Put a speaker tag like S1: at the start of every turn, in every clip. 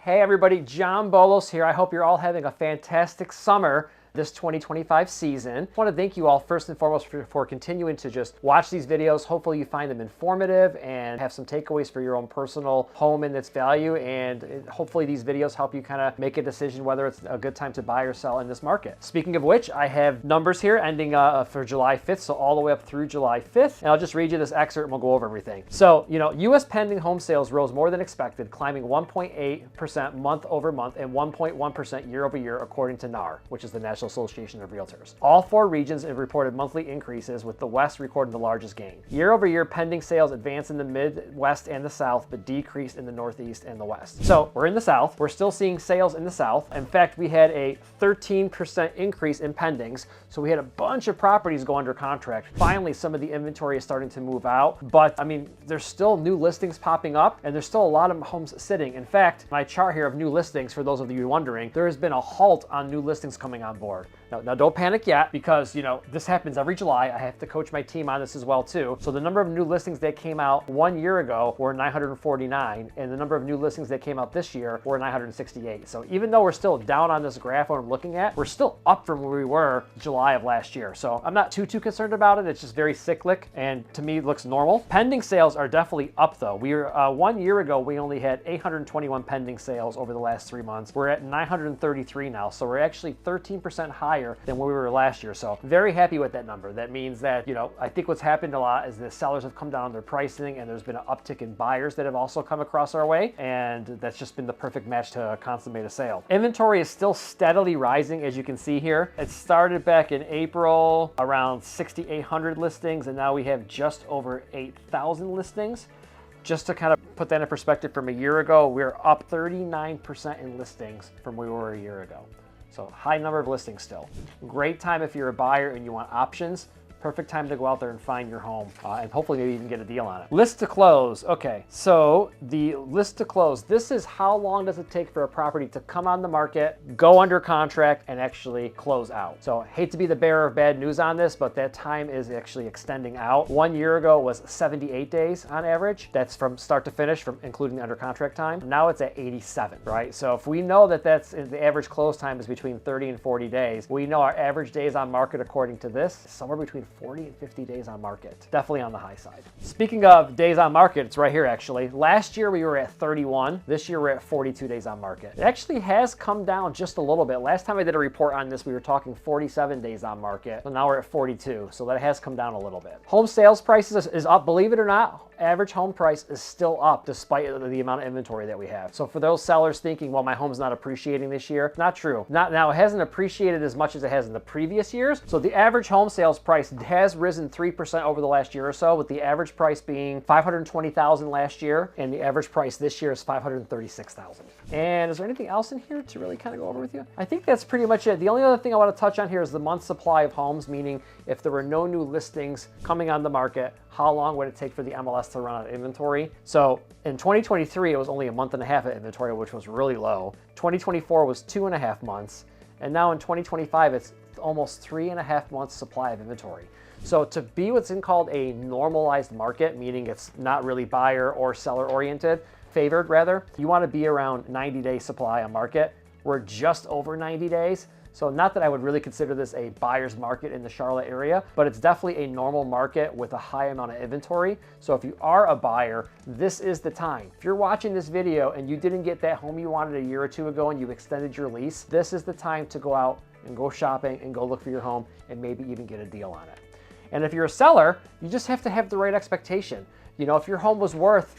S1: Hey everybody, John Bolos here. I hope you're all having a fantastic summer this 2025 season. I want to thank you all first and foremost for continuing to just watch these videos. Hopefully you find them informative and have some takeaways for your own personal home and its value. And hopefully these videos help you kind of make a decision whether it's a good time to buy or sell in this market. Speaking of which, I have numbers here ending for July 5th, so all the way up through July 5th. And I'll just read you this excerpt and we'll go over everything. So, U.S. pending home sales rose more than expected, climbing 1.8% month over month and 1.1% year over year, according to NAR, which is the National Association of Realtors. All four regions have reported monthly increases, with the West recording the largest gain. Year over year, pending sales advanced in the Midwest and the South, but decreased in the Northeast and the West. So we're in the South. We're still seeing sales in the South. In fact, we had a 13% increase in pendings. So we had a bunch of properties go under contract. Finally, some of the inventory is starting to move out, but I mean, there's still new listings popping up and there's still a lot of homes sitting. In fact, my chart here of new listings, for those of you wondering, there has been a halt on new listings coming on board. Now don't panic yet, because this happens every July. I have to coach my team on this as well too. So the number of new listings that came out 1 year ago were 949, and the number of new listings that came out this year were 968. So even though we're still down on this graph what I'm looking at, we're still up from where we were July of last year. So I'm not too concerned about it. It's just very cyclic, and to me it looks normal. Pending sales are definitely up though. We were 1 year ago, we only had 821 pending sales over the last 3 months. We're at 933 now, so we're actually 13% higher than where we were last year. So very happy with that number. That means that, I think what's happened a lot is the sellers have come down on their pricing, and there's been an uptick in buyers that have also come across our way. And that's just been the perfect match to consummate a sale. Inventory is still steadily rising, as you can see here. It started back in April around 6,800 listings, and now we have just over 8,000 listings. Just to kind of put that in perspective, from a year ago, we're up 39% in listings from where we were a year ago. So high number of listings still. Great time if you're a buyer and you want options. Perfect time to go out there and find your home and hopefully maybe even get a deal on it. List to close. Okay, so the list to close, this is how long does it take for a property to come on the market, go under contract, and actually close out. So hate to be the bearer of bad news on this, but that time is actually extending out. 1 year ago was 78 days on average. That's from start to finish, from including the under contract time. Now it's at 87, right? So if we know that the average close time is between 30 and 40 days, we know our average days on market, according to this, is somewhere between 40 and 50 days on market. Definitely on the high side. Speaking of days on market, it's right here actually. Last year we were at 31. This year we're at 42 days on market. It actually has come down just a little bit. Last time I did a report on this, we were talking 47 days on market. So now we're at 42. So that has come down a little bit. Home sales prices is up, believe it or not. Average home price is still up despite the amount of inventory that we have. So for those sellers thinking, well, my home's not appreciating this year, not true. Now, it hasn't appreciated as much as it has in the previous years. So the average home sales price has risen 3% over the last year or so, with the average price being $520,000 last year, and the average price this year is $536,000. And is there anything else in here to really kind of go over with you? I think that's pretty much it. The only other thing I want to touch on here is the month supply of homes, meaning if there were no new listings coming on the market, how long would it take for the MLS to run out of inventory? So in 2023, it was only a month and a half of inventory, which was really low. 2024 was 2.5 months. And now in 2025, it's almost 3.5 months supply of inventory. So to be what's called a normalized market, meaning it's not really buyer or seller oriented, favored rather, you want to be around 90-day supply on market. We're just over 90 days. So not that I would really consider this a buyer's market in the Charlotte area, but it's definitely a normal market with a high amount of inventory. So if you are a buyer, this is the time. If you're watching this video and you didn't get that home you wanted a year or two ago and you extended your lease, this is the time to go out and go shopping and go look for your home and maybe even get a deal on it. And if you're a seller, you just have to have the right expectation. If your home was worth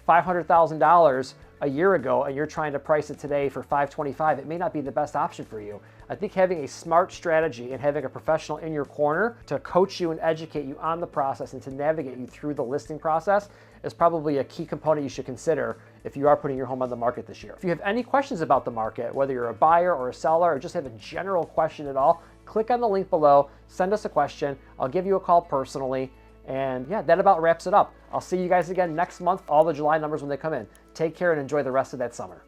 S1: $500,000 a year ago and you're trying to price it today for $525,000, it may not be the best option for you. I think having a smart strategy and having a professional in your corner to coach you and educate you on the process and to navigate you through the listing process is probably a key component you should consider if you are putting your home on the market this year. If you have any questions about the market, whether you're a buyer or a seller or just have a general question at all, click on the link below, send us a question. I'll give you a call personally. And yeah, that about wraps it up. I'll see you guys again next month, all the July numbers when they come in. Take care and enjoy the rest of that summer.